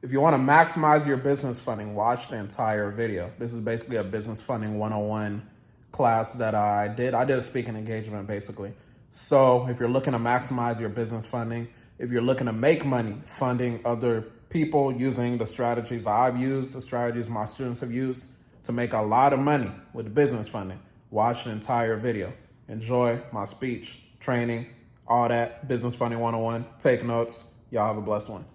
If you want to maximize your business funding, watch the entire video. This is basically a business funding 101 class that I did. I did a speaking engagement basically. So if you're looking to maximize your business funding, if you're looking to make money funding other people using the strategies I've used, the strategies my students have used to make a lot of money with business funding, watch the entire video. Enjoy my speech, training, all that, business funding 101. Take notes. Y'all have a blessed one.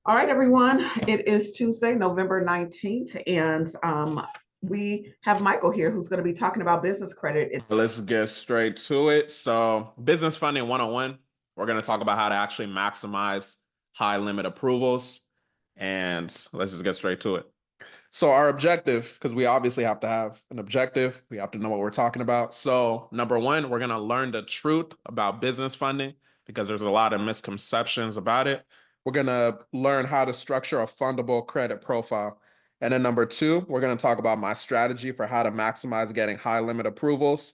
All right, everyone. It is Tuesday, November 19th, and we have Michael here who's going to be talking about business credit. Let's get straight to it. So, business funding 101, we're going to talk about how to actually maximize high limit approvals. And let's just get straight to it. So, our objective, because we obviously have to have an objective, we have to know what we're talking about. So, number one, we're going to learn the truth about business funding because there's a lot of misconceptions about it. We're going to learn how to structure a fundable credit profile. And then number two, we're going to talk about my strategy for how to maximize getting high limit approvals.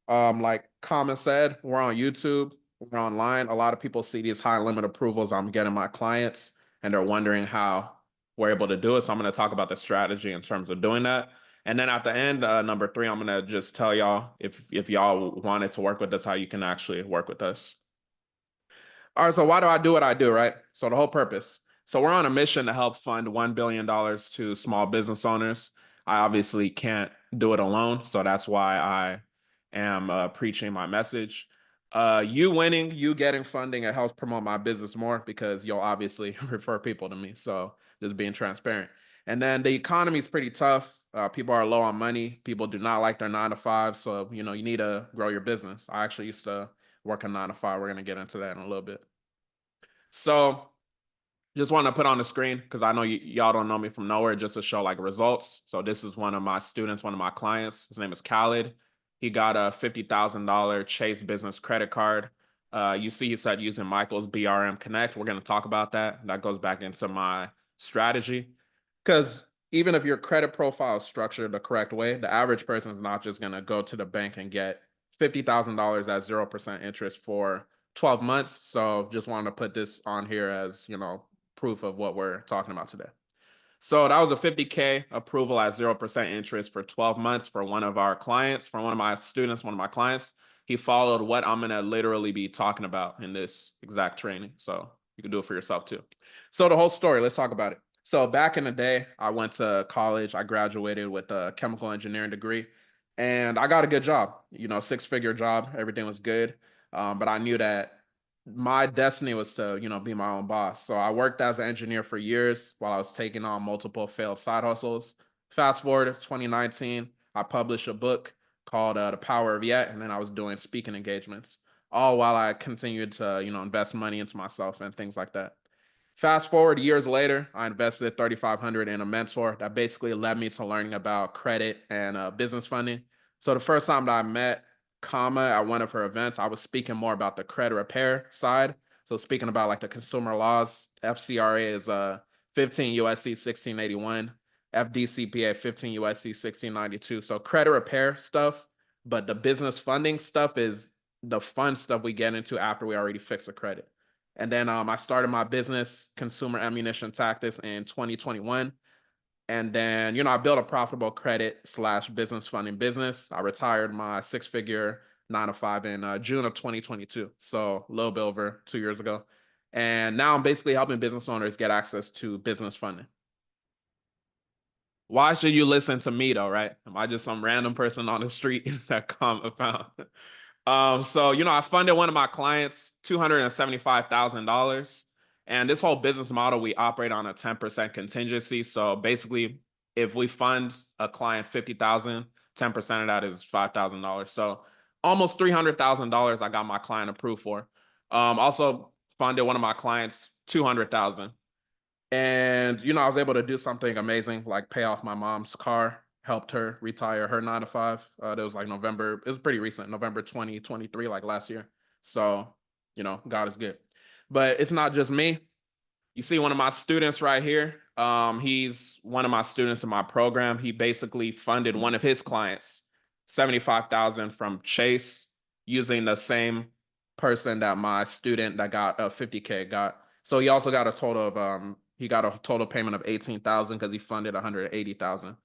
Like Common said, we're on YouTube, we're online. A lot of people see these high limit approvals I'm getting my clients, and they're wondering how we're able to do it. So I'm going to talk about the strategy in terms of doing that. And then at the end, number three, I'm going to just tell y'all if y'all wanted to work with us, how you can actually work with us. All right, so why do I do what I do, right? So the whole purpose. So we're on a mission to help fund $1 billion to small business owners. I obviously can't do it alone, so that's why I am preaching my message. You winning, you getting funding, it helps promote my business more because you'll obviously refer people to me. So just being transparent. And then the economy is pretty tough. People are low on money. People do not like their 9 to 5. So, you need to grow your business. I actually used to work a 9 to 5. We're going to get into that in a little bit. So just want to put on the screen because I know y'all don't know me from nowhere, just to show like results. So this is one of my students, one of my clients. His name is Khalid. He got a $50,000 Chase business credit card. You see he said using Michael's BRM Connect. We're going to talk about that. That goes back into my strategy. Because even if your credit profile is structured the correct way, the average person is not just going to go to the bank and get $50,000 at 0% interest for 12 months. So just wanted to put this on here as, proof of what we're talking about today. So that was a $50K approval at 0% interest for 12 months for one of our clients, for one of my students, one of my clients. He followed what I'm going to literally be talking about in this exact training. So you can do it for yourself too. So the whole story, let's talk about it. So back in the day, I went to college. I graduated with a chemical engineering degree and I got a good job, 6-figure job. Everything was good. But I knew that my destiny was to, be my own boss. So I worked as an engineer for years while I was taking on multiple failed side hustles. Fast forward to 2019, I published a book called The Power of Yet, and then I was doing speaking engagements, all while I continued to, invest money into myself and things like that. Fast forward years later, I invested $3,500 in a mentor that basically led me to learning about credit and business funding. So the first time that I met Kama at one of her events, I was speaking more about the credit repair side. So speaking about like the consumer laws, FCRA is 15 USC 1681, FDCPA 15 USC 1692. So credit repair stuff, but the business funding stuff is the fun stuff we get into after we already fix a credit. And then I started my business, Consumer Ammunition Tactics, in 2021. And then, I built a profitable credit/business funding business. I retired my 6-figure 9 to 5 in June of 2022. So a little bit over 2 years ago. And now I'm basically helping business owners get access to business funding. Why should you listen to me though, right? Am I just some random person on the street that Kama found? So, I funded one of my clients $275,000. And this whole business model, we operate on a 10% contingency. So basically, if we fund a client 50,000, 10% of that is $5,000. So almost $300,000 I got my client approved for. Also funded one of my clients 200,000. And, I was able to do something amazing, like pay off my mom's car, helped her retire her 9 to 5. That was like November. It was pretty recent, November 2023, like last year. So, God is good. But it's not just me. You see one of my students right here. He's one of my students in my program. He basically funded one of his clients, 75,000 from Chase, using the same person that my student that got a 50K got. So he also got a total of He got a total payment of 18,000 because he funded 180,000.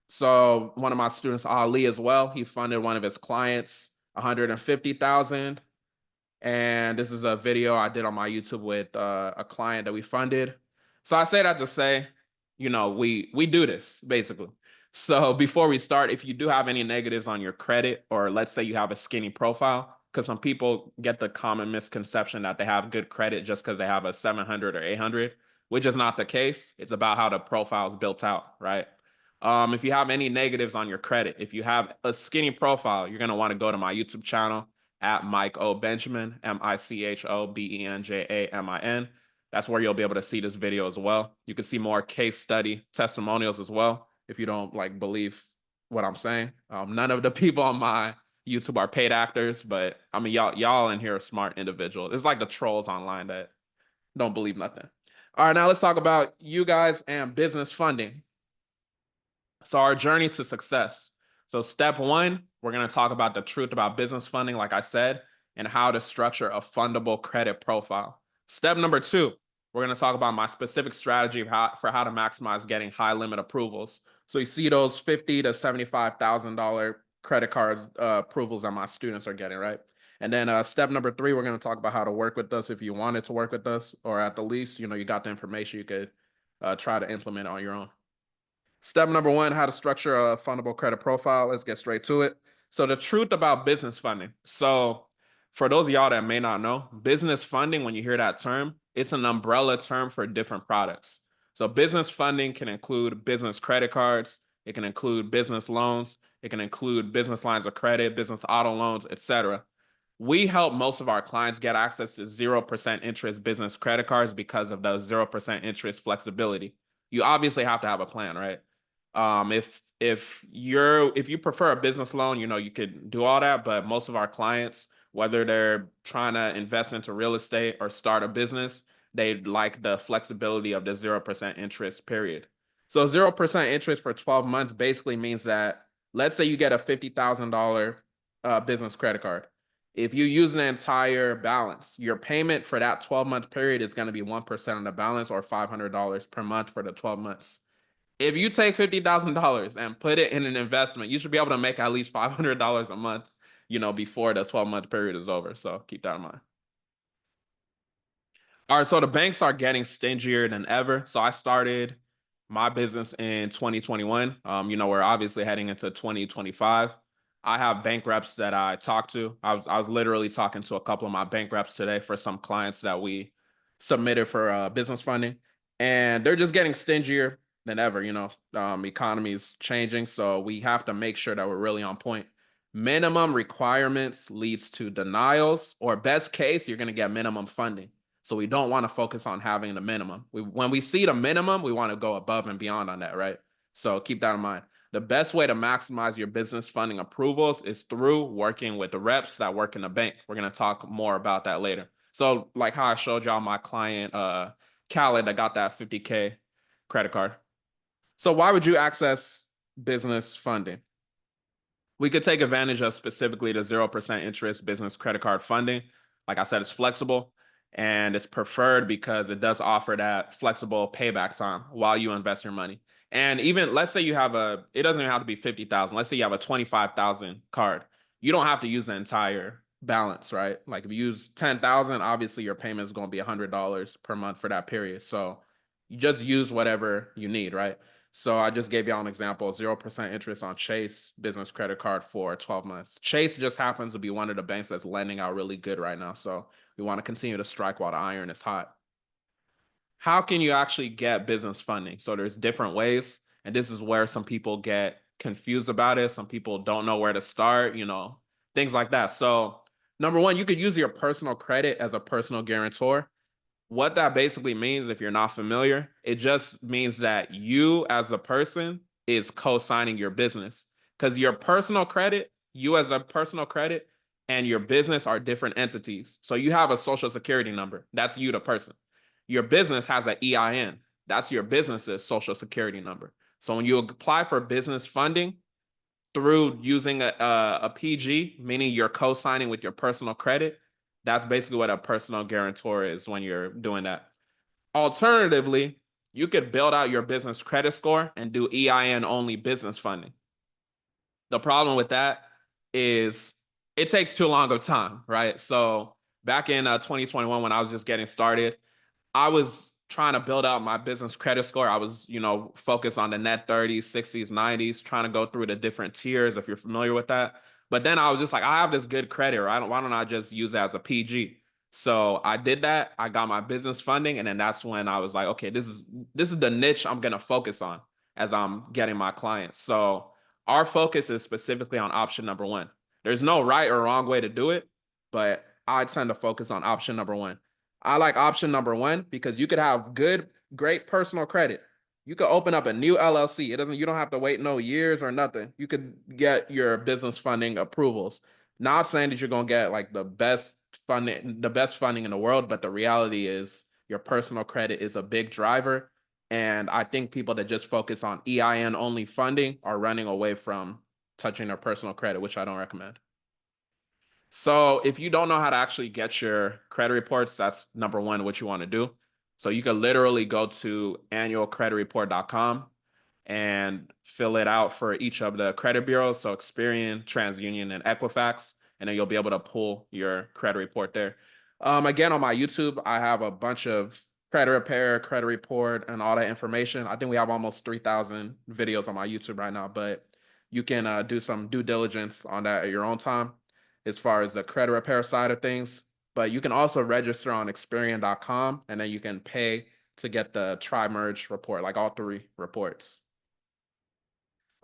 So one of my students, Ali, as well, he funded one of his clients 150,000. And this is a video I did on my YouTube with a client that we funded. So I say that to say, we do this basically. So before we start, if you do have any negatives on your credit, or let's say you have a skinny profile, because some people get the common misconception that they have good credit just because they have a 700 or 800, which is not the case. It's about how the profile is built out, right? If you have any negatives on your credit, if you have a skinny profile, you're going to want to go to my YouTube channel at Mike O. Benjamin, MichOBenjamin. That's where you'll be able to see this video as well. You can see more case study testimonials as well if you don't believe what I'm saying. None of the people on my YouTube are paid actors, but I mean, y'all in here are smart individuals. It's like the trolls online that don't believe nothing. All right, now let's talk about you guys and business funding. So our journey to success. So step one, we're going to talk about the truth about business funding, like I said, and how to structure a fundable credit profile. Step number two, we're going to talk about my specific strategy for how to maximize getting high limit approvals. So you see those $50,000 to $75,000 credit card approvals that my students are getting, right? And then step number three, we're going to talk about how to work with us if you wanted to work with us, or at the least, you got the information you could try to implement on your own. Step number one, how to structure a fundable credit profile. Let's get straight to it. So the truth about business funding. So for those of y'all that may not know, business funding, when you hear that term, it's an umbrella term for different products. So business funding can include business credit cards. It can include business loans. It can include business lines of credit, business auto loans, etc. We help most of our clients get access to 0% interest business credit cards because of the 0% interest flexibility. You obviously have to have a plan, right? If you prefer a business loan, you could do all that, but most of our clients, whether they're trying to invest into real estate or start a business, they like the flexibility of the 0% interest period. So 0% interest for 12 months basically means that, let's say you get a $50,000 business credit card. If you use the entire balance, your payment for that 12-month period is going to be 1% of the balance, or $500 per month for the 12 months. If you take $50,000 and put it in an investment, you should be able to make at least $500 a month, before the 12-month period is over. So keep that in mind. All right, so the banks are getting stingier than ever. So I started my business in 2021. We're obviously heading into 2025. I have bank reps that I talk to. I was literally talking to a couple of my bank reps today for some clients that we submitted for business funding, and they're just getting stingier than ever. Economy is changing, so we have to make sure that we're really on point. Minimum requirements leads to denials, or best case, you're going to get minimum funding. So we don't want to focus on having the minimum. When we see the minimum, we want to go above and beyond on that, right? So keep that in mind. The best way to maximize your business funding approvals is through working with the reps that work in the bank. We're going to talk more about that later. So like how I showed y'all my client, Khaled, that got that $50K credit card. So why would you access business funding? We could take advantage of specifically the 0% interest business credit card funding. Like I said, it's flexible and it's preferred because it does offer that flexible payback time while you invest your money. And even let's say you have it doesn't even have to be 50,000. Let's say you have a 25,000 card. You don't have to use the entire balance, right? Like if you use 10,000, obviously your payment is going to be $100 per month for that period. So you just use whatever you need, right? So I just gave y'all an example, 0% interest on Chase business credit card for 12 months. Chase just happens to be one of the banks that's lending out really good right now. So we want to continue to strike while the iron is hot. How can you actually get business funding? So there's different ways, and this is where some people get confused about it. Some people don't know where to start, things like that. So number one, you could use your personal credit as a personal guarantor. What that basically means, if you're not familiar, it just means that you as a person is co-signing your business, because your personal credit, you as a personal credit, and your business are different entities. So you have a social security number. That's you, the person. Your business has an EIN. That's your business's social security number. So when you apply for business funding through using a PG, meaning you're co-signing with your personal credit, that's basically what a personal guarantor is when you're doing that. Alternatively, you could build out your business credit score and do EIN only business funding. The problem with that is it takes too long of time, right? So back in 2021, when I was just getting started, I was trying to build out my business credit score. I was, focused on the net 30s, 60s, 90s, trying to go through the different tiers, if you're familiar with that. But then I was just like, I have this good credit, right? Why don't I just use it as a PG? So I did that. I got my business funding, and then that's when I was like, okay, this is the niche I'm gonna focus on as I'm getting my clients. So our focus is specifically on option number one. There's no right or wrong way to do it, but I tend to focus on option number one. I like option number one because you could have great personal credit. You could open up a new LLC. You don't have to wait no years or nothing. You could get your business funding approvals. Not saying that you're gonna get like the best funding in the world, but the reality is your personal credit is a big driver. And I think people that just focus on EIN only funding are running away from touching their personal credit, which I don't recommend. So if you don't know how to actually get your credit reports, that's number one, what you want to do. So you can literally go to annualcreditreport.com and fill it out for each of the credit bureaus. So Experian, TransUnion, and Equifax, and then you'll be able to pull your credit report there. Again, on my YouTube, I have a bunch of credit repair, credit report, and all that information. I think we have almost 3,000 videos on my YouTube right now, but you can do some due diligence on that at your own time as far as the credit repair side of things. But you can also register on Experian.com, and then you can pay to get the tri-merge report, like all three reports.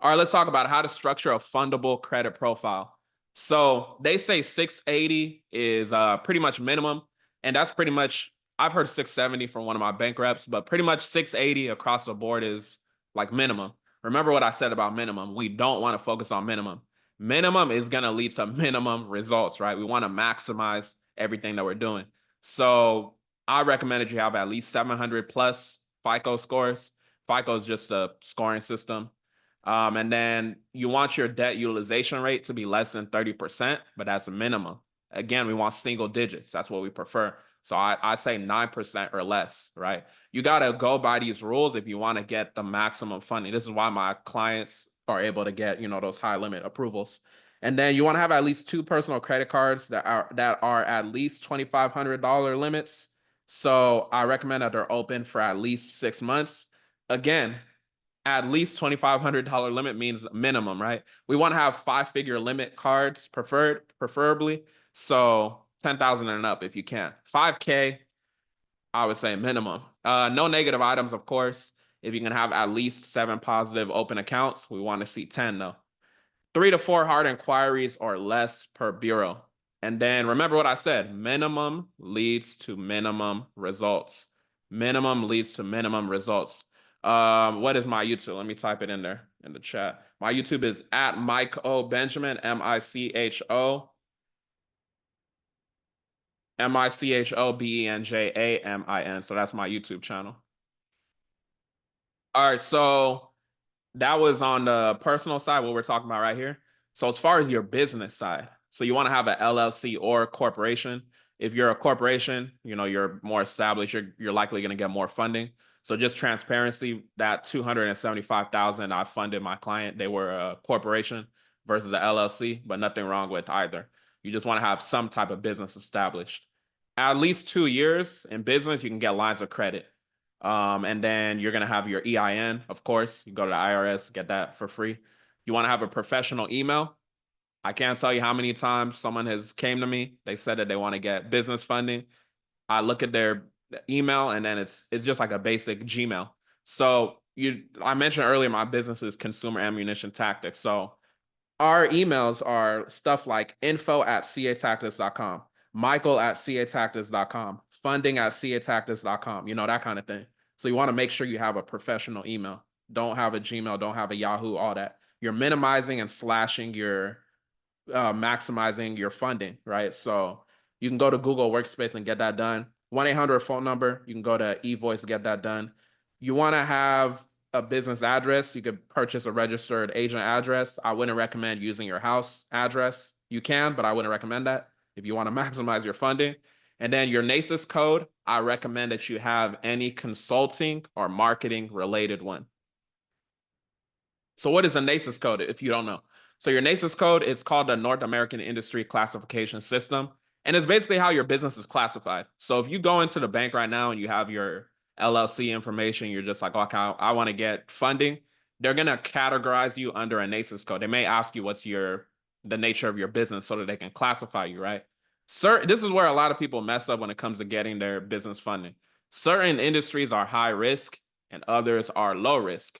All right, let's talk about how to structure a fundable credit profile. So they say 680 is pretty much minimum. And that's pretty much, I've heard 670 from one of my bank reps, but pretty much 680 across the board is like minimum. Remember what I said about minimum. We don't want to focus on minimum. Minimum is going to lead to minimum results, right? We want to maximize everything that we're doing. So I recommend that you have at least 700 plus FICO scores. FICO is just a scoring system. And then you want your debt utilization rate to be less than 30%, but that's a minimum. Again, we want single digits. That's what we prefer. So I say 9% or less, right? You got to go by these rules if you want to get the maximum funding. This is why my clients are able to get, those high limit approvals. And then you want to have at least 2 personal credit cards that are at least $2,500 limits. So I recommend that they're open for at least 6 months. Again, at least $2,500 limit means minimum, right? We want to have 5-figure limit cards preferably. So 10,000 and up if you can. 5K, I would say minimum. No negative items, of course. If you can have at least 7 positive open accounts, we want to see 10 though. 3 to 4 hard inquiries or less per bureau. And then remember what I said, minimum leads to minimum results. Minimum leads to minimum results. What is my YouTube? Let me type it in there in the chat. My YouTube is at Mike O Benjamin, MICHO BENJAMIN. So that's my YouTube channel. All right, so that was on the personal side, what we're talking about right here. So as far as your business side, so you want to have an LLC or corporation. If you're a corporation, you're more established, you're likely going to get more funding. So just transparency, that $275,000 I funded my client, they were a corporation versus an LLC, but nothing wrong with either. You just want to have some type of business established. At least 2 years in business, you can get lines of credit. And then you're going to have your EIN, of course. You go to the IRS, get that for free. You want to have a professional email. I can't tell you how many times someone has came to me. They said that they want to get business funding. I look at their email and then it's just like a basic Gmail. So I mentioned earlier, my business is Consumer Ammunition Tactics. So our emails are stuff like info@catactics.com, michael@catactics.com, funding@catactics.com, that kind of thing. So you want to make sure you have a professional email. Don't have a Gmail, don't have a Yahoo, all that. You're minimizing and slashing your maximizing your funding, right? So you can go to Google Workspace and get that done. 1-800 phone number. You can go to eVoice to get that done. You want to have a business address. You could purchase a registered agent address. I wouldn't recommend using your house address. You can, but I wouldn't recommend that if you want to maximize your funding. And then your NACES code, I recommend that you have any consulting or marketing related one. So what is a NACES code if you don't know? So your NACES code is called the North American Industry Classification System. And it's basically how your business is classified. So if you go into the bank right now and you have your LLC information, you're just like, okay, I want to get funding. They're going to categorize you under a NACES code. They may ask you what's the nature of your business so that they can classify you, right? This is where a lot of people mess up when it comes to getting their business funding. Certain industries are high risk and others are low risk.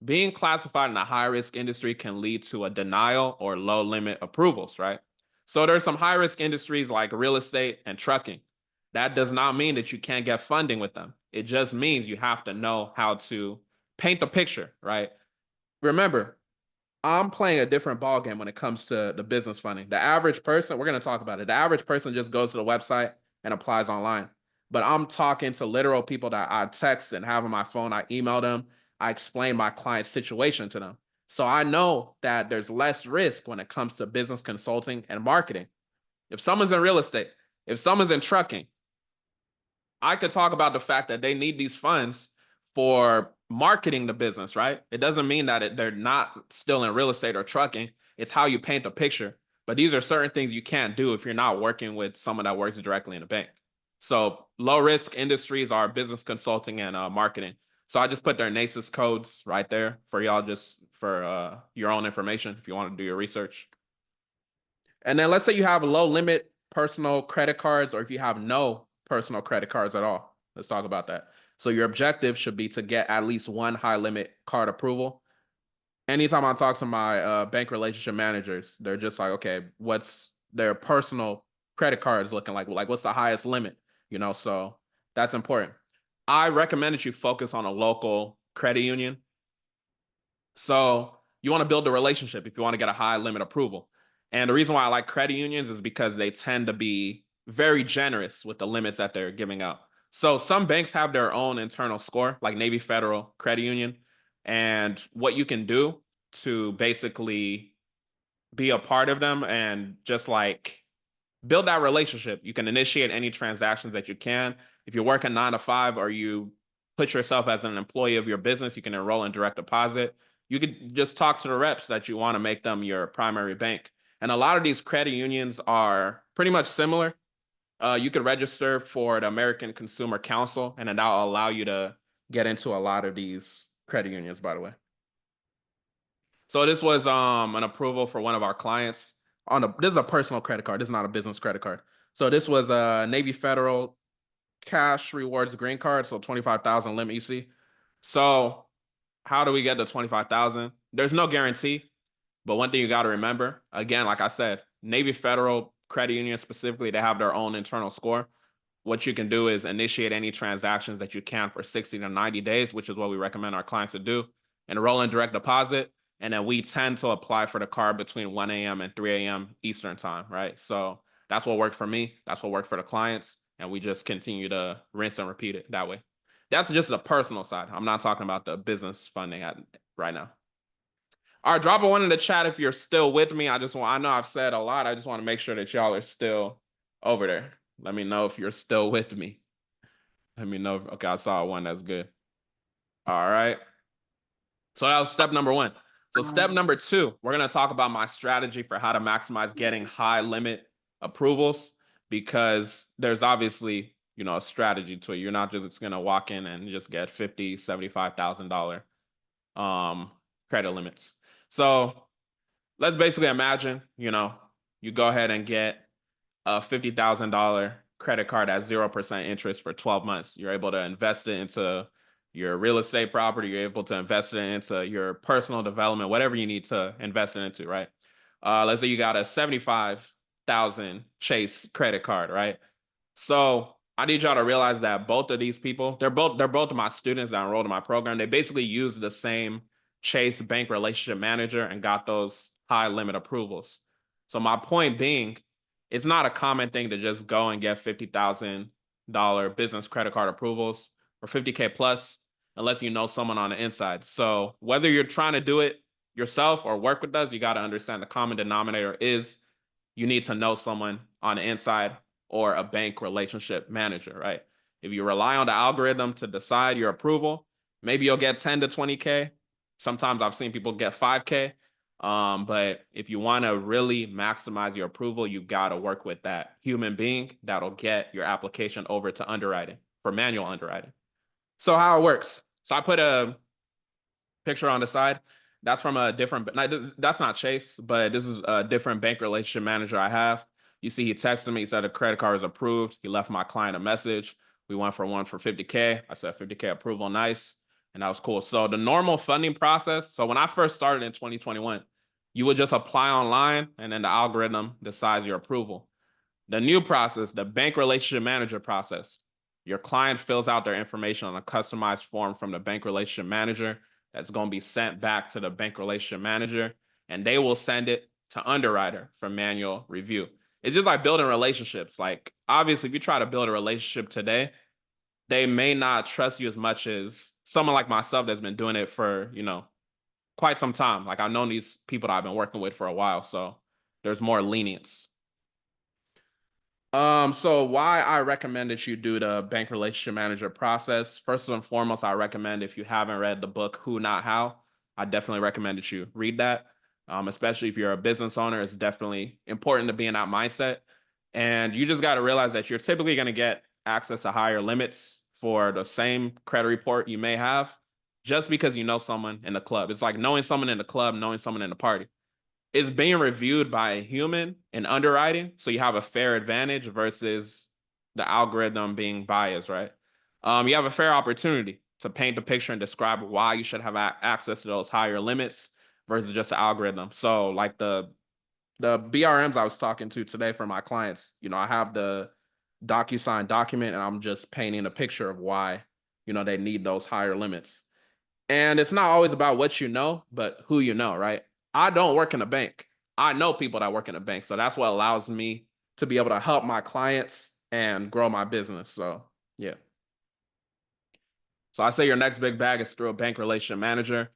Being classified in a high risk industry can lead to a denial or low limit approvals, right? So there's some high risk industries like real estate and trucking. That does not mean that you can't get funding with them. It just means you have to know how to paint the picture, right? Remember, I'm playing a different ball game when it comes to the business funding. The average person, we're going to talk about it. The average person just goes to the website and applies online. But I'm talking to literal people that I text and have on my phone. I email them. I explain my client's situation to them. So I know that there's less risk when it comes to business consulting and marketing. If someone's in real estate, if someone's in trucking, I could talk about the fact that they need these funds for marketing the business, right? It doesn't mean that they're not still in real estate or trucking. It's how you paint the picture. But these are certain things you can't do if you're not working with someone that works directly in a bank. So low risk industries are business consulting and marketing. So I just put their NACES codes right there for y'all, just for your own information if you want to do your research. And then let's say you have low limit personal credit cards, or if you have no personal credit cards at all. Let's talk about that. So your objective should be to get at least one high limit card approval. Anytime I talk to my bank relationship managers, they're just like, okay, what's their personal credit cards looking like? Like, what's the highest limit? So that's important. I recommend that you focus on a local credit union. So you want to build a relationship if you want to get a high limit approval. And the reason why I like credit unions is because they tend to be very generous with the limits that they're giving out. So some banks have their own internal score, like Navy Federal Credit Union. And what you can do to basically be a part of them and just like build that relationship, you can initiate any transactions that you can. If you're working 9 to 5 or you put yourself as an employee of your business, you can enroll in direct deposit. You could just talk to the reps that you want to make them your primary bank. And a lot of these credit unions are pretty much similar. You could register for the American Consumer Council, and then that'll allow you to get into a lot of these credit unions, by the way. So this was an approval for one of our clients. This is a personal credit card. This is not a business credit card. So this was a Navy Federal Cash Rewards Green Card, so 25,000 limit, you see. So how do we get the 25,000? There's no guarantee, but one thing you got to remember, again, like I said, Navy Federal Credit Union specifically, they have their own internal score. What you can do is initiate any transactions that you can for 60 to 90 days, which is what we recommend our clients to do, enroll in direct deposit. And then we tend to apply for the card between 1 a.m. and 3 a.m. Eastern time, right? So that's what worked for me. That's what worked for the clients. And we just continue to rinse and repeat it that way. That's just the personal side. I'm not talking about the business funding right now. All right, drop a 1 in the chat if you're still with me. I know I've said a lot. I just want to make sure that y'all are still over there. Let me know if you're still with me. Let me know. Okay, I saw 1. That's good. All right. So that was step number 1. So step number 2, we're going to talk about my strategy for how to maximize getting high limit approvals, because there's obviously, a strategy to it. You're not just going to walk in and just get $50,000, $75,000 credit limits. So let's basically imagine, you go ahead and get a $50,000 credit card at 0% interest for 12 months. You're able to invest it into your real estate property. You're able to invest it into your personal development, whatever you need to invest it into, right? Let's say you got a 75,000 Chase credit card, right? So I need y'all to realize that both of these people, they're both my students that enrolled in my program. They basically used the same Chase bank relationship manager and got those high limit approvals. So my point being, it's not a common thing to just go and get $50,000 business credit card approvals or 50K plus, unless you know someone on the inside. So whether you're trying to do it yourself or work with us, you got to understand the common denominator is you need to know someone on the inside or a bank relationship manager, right? If you rely on the algorithm to decide your approval, maybe you'll get 10 to 20K. Sometimes I've seen people get 5K. But if you want to really maximize your approval, you got to work with that human being that'll get your application over to underwriting for manual underwriting. So how it works. So I put a picture on the side. That's from a different, that's not Chase, but this is a different bank relationship manager I have. You see, he texted me, he said the credit card is approved. He left my client a message. We went for one for 50K. I said 50K approval, nice. And that was cool. So the normal funding process. So when I first started in 2021, you would just apply online and then the algorithm decides your approval. The new process, the bank relationship manager process, your client fills out their information on a customized form from the bank relationship manager that's going to be sent back to the bank relationship manager, and they will send it to underwriter for manual review. It's just like building relationships. Like, obviously, if you try to build a relationship today, they may not trust you as much as someone like myself that's been doing it for, quite some time. Like, I've known these people that I've been working with for a while, so there's more lenience. So why I recommend that you do the bank relationship manager process. First and foremost, I recommend if you haven't read the book Who Not How, I definitely recommend that you read that. Especially if you're a business owner, it's definitely important to be in that mindset. And you just got to realize that you're typically going to get access to higher limits for the same credit report you may have just because you know someone in the club. It's like knowing someone in the club, knowing someone in the party. Is being reviewed by a human in underwriting, so you have a fair advantage versus the algorithm being biased, right? You have a fair opportunity to paint the picture and describe why you should have access to those higher limits versus just the algorithm. So like the BRMs I was talking to today for my clients, I have the DocuSign document and I'm just painting a picture of why, they need those higher limits. And it's not always about what you know, but who you know, right? I don't work in a bank. I know people that work in a bank. So that's what allows me to be able to help my clients and grow my business. So, yeah. So I say your next big bag is through a bank relationship manager.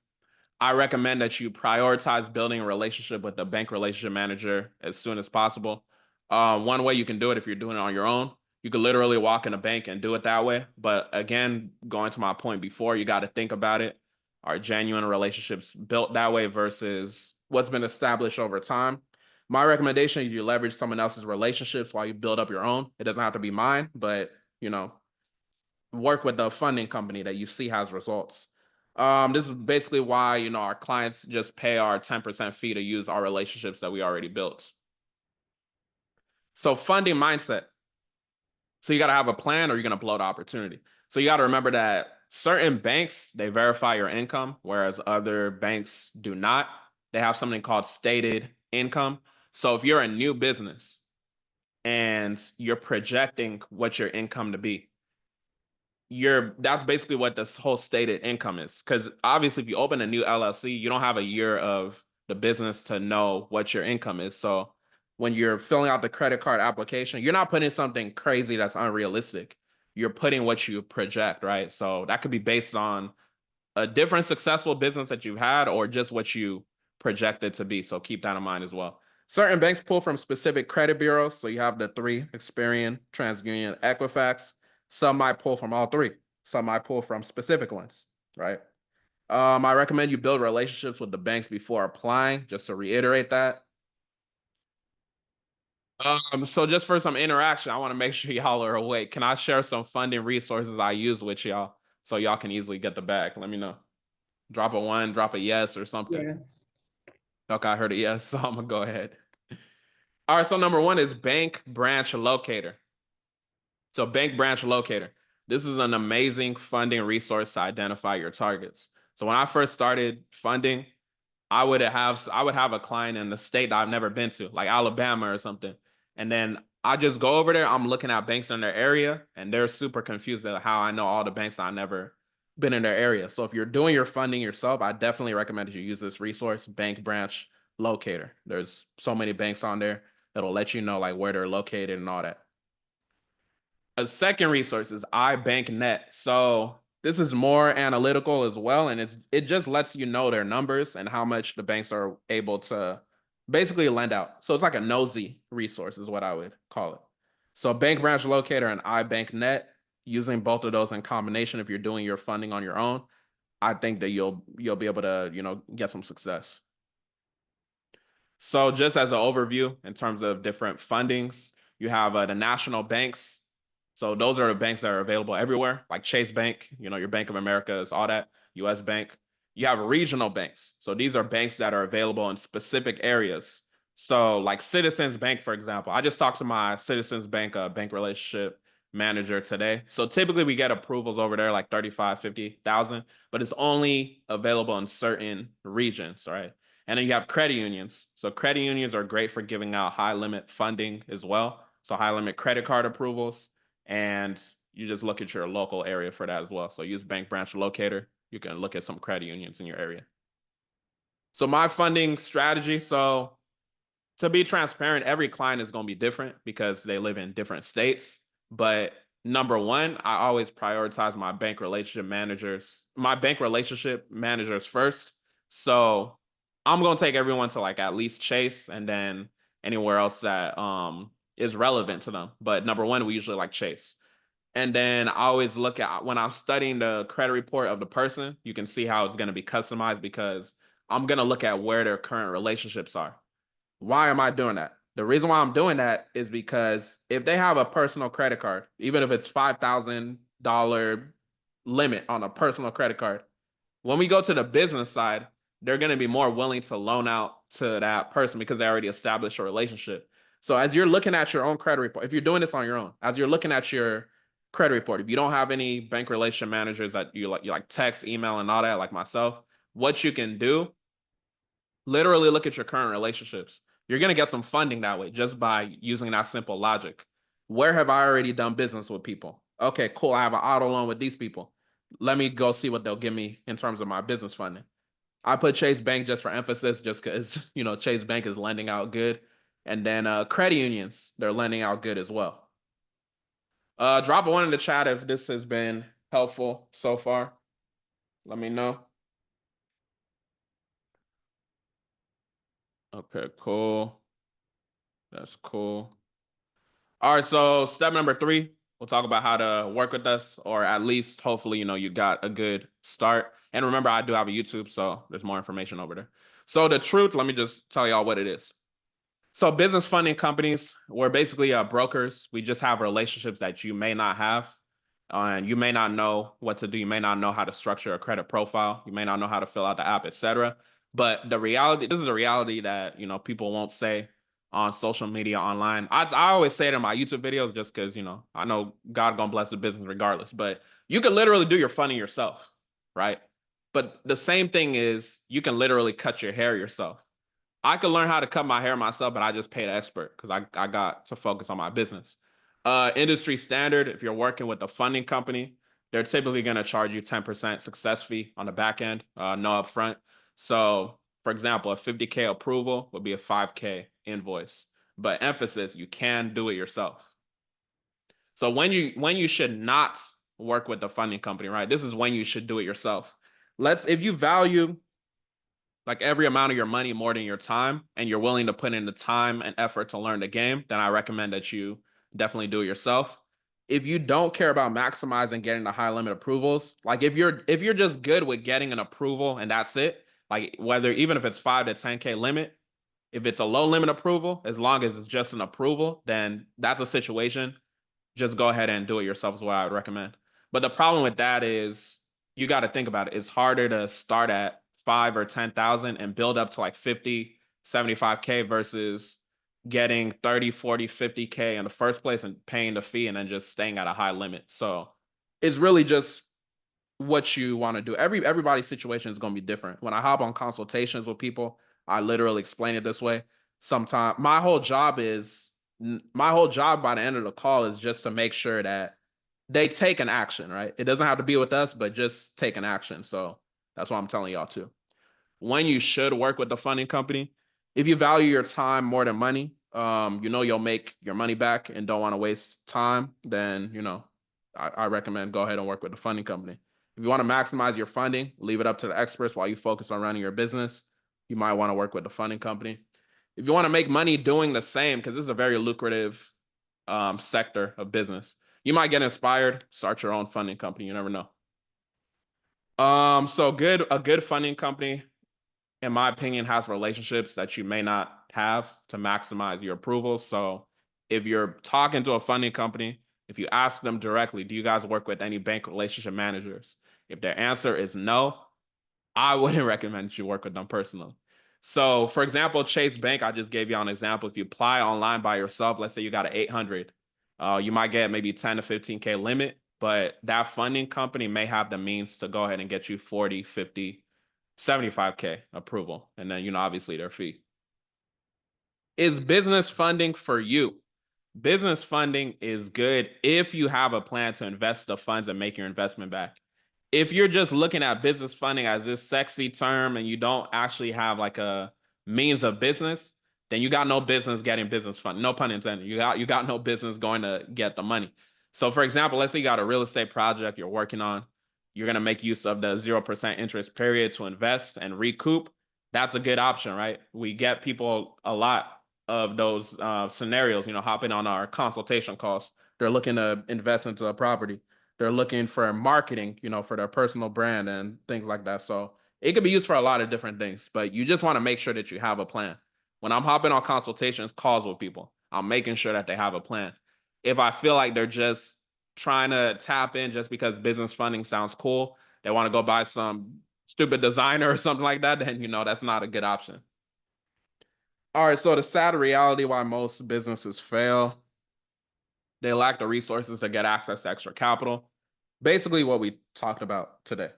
I recommend that you prioritize building a relationship with the bank relationship manager as soon as possible. One way you can do it if you're doing it on your own, you could literally walk in a bank and do it that way. But again, going to my point before, you got to think about it. Are genuine relationships built that way versus what's been established over time? My recommendation is you leverage someone else's relationships while you build up your own. It doesn't have to be mine, but work with the funding company that you see has results. This is basically why our clients just pay our 10% fee to use our relationships that we already built. So funding mindset. So you got to have a plan or you're going to blow the opportunity. So you got to remember that certain banks, they verify your income, whereas other banks do not. They have something called stated income. So if you're a new business and you're projecting what your income to be, that's basically what this whole stated income is. Because obviously, if you open a new LLC, you don't have a year of the business to know what your income is. So when you're filling out the credit card application, you're not putting something crazy that's unrealistic. You're putting what you project, right? So that could be based on a different successful business that you've had or just what you projected to be. So keep that in mind as well. Certain banks pull from specific credit bureaus. So you have the three: Experian, TransUnion, Equifax. Some might pull from all three. Some might pull from specific ones, right? I recommend you build relationships with the banks before applying, just to reiterate that. So just for some interaction, I want to make sure y'all are awake. Can I share some funding resources I use with y'all so y'all can easily get the bag? Let me know. Drop a 1, drop a yes or something. Yes. Okay, I heard a yes, so I'm gonna go ahead. All right, so number 1 is Bank Branch Locator. So Bank Branch Locator. This is an amazing funding resource to identify your targets. So when I first started funding, I would have a client in the state that I've never been to, like Alabama or something. And then I just go over there, I'm looking at banks in their area, and they're super confused at how I know all the banks I've never been in their area. So if you're doing your funding yourself, I definitely recommend that you use this resource, Bank Branch Locator. There's so many banks on there that'll let you know like where they're located and all that. A second resource is iBankNet. So this is more analytical as well, and it just lets you know their numbers and how much the banks are able to basically lend out. So it's like a nosy resource is what I would call it. So Bank Branch Locator and iBankNet, using both of those in combination, if you're doing your funding on your own, I think that you'll be able to, get some success. So just as an overview in terms of different fundings, you have the national banks. So those are the banks that are available everywhere, like Chase Bank, your Bank of America is all that, US Bank. You have regional banks. So these are banks that are available in specific areas. So like Citizens Bank, for example, I just talked to my Citizens Bank bank relationship manager today. So typically we get approvals over there like 35, 50,000, but it's only available in certain regions, right? And then you have credit unions. So credit unions are great for giving out high limit funding as well. So high limit credit card approvals. And you just look at your local area for that as well. So use Bank Branch Locator. You can look at some credit unions in your area. So my funding strategy. So to be transparent, every client is going to be different because they live in different states. But number one, I always prioritize my bank relationship managers first. So I'm going to take everyone to like at least Chase and then anywhere else that is relevant to them. But number one, we usually like Chase. And then I always look at when I'm studying the credit report of the person, you can see how it's going to be customized because I'm going to look at where their current relationships are. Why am I doing that? The reason why I'm doing that is because if they have a personal credit card, even if it's $5,000 limit on a personal credit card, when we go to the business side, they're going to be more willing to loan out to that person because they already established a relationship. So as you're looking at your own credit report, if you're doing this on your own, as you're looking at your credit report, if you don't have any bank relationship managers that you like text, email, and all that, like myself, what you can do, literally look at your current relationships. You're going to get some funding that way just by using that simple logic. Where have I already done business with people? Okay, cool. I have an auto loan with these people. Let me go see what they'll give me in terms of my business funding. I put Chase Bank just for emphasis, just because, Chase Bank is lending out good. And then credit unions, they're lending out good as well. Drop a one in the chat if this has been helpful so far. Let me know. Okay, cool. That's cool. All right, so step number 3, we'll talk about how to work with us, or at least hopefully, you got a good start. And remember, I do have a YouTube, so there's more information over there. So the truth, let me just tell y'all what it is. So business funding companies, we're basically brokers. We just have relationships that you may not have. And you may not know what to do. You may not know how to structure a credit profile. You may not know how to fill out the app, etc. But the reality, this is a reality that, people won't say on social media, online. I always say it in my YouTube videos just because, I know God gonna bless the business regardless. But you can literally do your funding yourself, right? But the same thing is you can literally cut your hair yourself. I could learn how to cut my hair myself, but I just paid an expert because I got to focus on my business. Industry standard, if you're working with a funding company, they're typically going to charge you 10% success fee on the back end, no upfront. So, for example, a 50K approval would be a 5K invoice. But emphasis, you can do it yourself. So when you should not work with the funding company, right? This is when you should do it yourself. If you value like every amount of your money more than your time, and you're willing to put in the time and effort to learn the game, then I recommend that you definitely do it yourself. If you don't care about maximizing getting the high limit approvals, like if you're just good with getting an approval and that's it, like even if it's 5 to 10K limit, if it's a low limit approval, as long as it's just an approval, then that's a situation. Just go ahead and do it yourself is what I would recommend. But the problem with that is you got to think about it. It's harder to start at 5 or 10,000 and build up to like 50, 75K versus getting 30, 40, 50K in the first place and paying the fee and then just staying at a high limit. So it's really just what you want to do. Everybody's situation is going to be different. When I hop on consultations with people, I literally explain it this way. Sometimes my whole job by the end of the call is just to make sure that they take an action, right? It doesn't have to be with us, but just take an action. So that's what I'm telling y'all too. When you should work with the funding company, if you value your time more than money, you'll make your money back and don't want to waste time, then, I recommend go ahead and work with the funding company. If you want to maximize your funding, leave it up to the experts while you focus on running your business. You might want to work with the funding company. If you want to make money doing the same, because this is a very lucrative sector of business. You might get inspired, start your own funding company. You never know. So a good funding company, in my opinion, has relationships that you may not have to maximize your approvals. So if you're talking to a funding company, if you ask them directly, do you guys work with any bank relationship managers? If their answer is no, I wouldn't recommend you work with them personally. So for example, Chase Bank, I just gave you an example. If you apply online by yourself, let's say you got an 800, you might get maybe 10 to 15K limit, but that funding company may have the means to go ahead and get you 40, 50, 75K approval. And then, obviously their fee. Is business funding for you? Business funding is good if you have a plan to invest the funds and make your investment back. If you're just looking at business funding as this sexy term and you don't actually have like a means of business, then you got no business getting business funding. No pun intended. You got no business going to get the money. So for example, let's say you got a real estate project you're working on. You're going to make use of the 0% interest period to invest and recoup. That's a good option, right? We get people a lot of those scenarios, hopping on our consultation calls. They're looking to invest into a property. They're looking for marketing, for their personal brand and things like that. So it could be used for a lot of different things, but you just want to make sure that you have a plan. When I'm hopping on consultations, calls with people, I'm making sure that they have a plan. If I feel like they're just trying to tap in just because business funding sounds cool, they want to go buy some stupid designer or something like that, then, that's not a good option. All right, so the sad reality why most businesses fail, they lack the resources to get access to extra capital. Basically what we talked about today.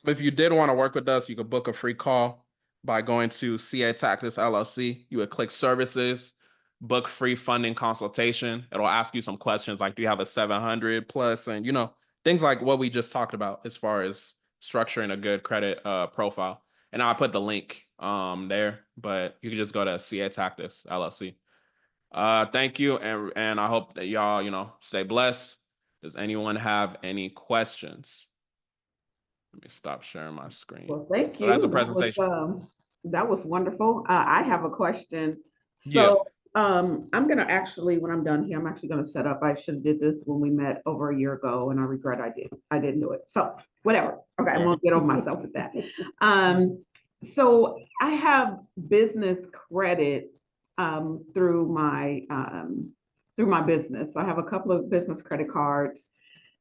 If you did want to work with us, you could book a free call by going to CA Tactics LLC. You would click services, book free funding consultation. It'll ask you some questions like, do you have a 700 plus? And, things like what we just talked about as far as structuring a good credit profile. And I'll put the link there, but you can just go to CA Tactics LLC. Thank you, and I hope that y'all, stay blessed. Does anyone have any questions? Let me stop sharing my screen. Well, thank you. That's a presentation. That was wonderful. I have a question. Yeah. So I'm gonna actually, when I'm done here, I'm actually gonna set up. I should have did this when we met over a year ago, and I regret I didn't do it. So whatever. Okay, I won't get over myself with that. So I have business credit through my business. So I have a couple of business credit cards.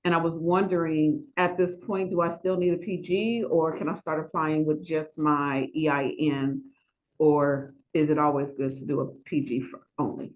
And I was wondering, at this point, do I still need a PG, or can I start applying with just my EIN, or is it always good to do a PG only?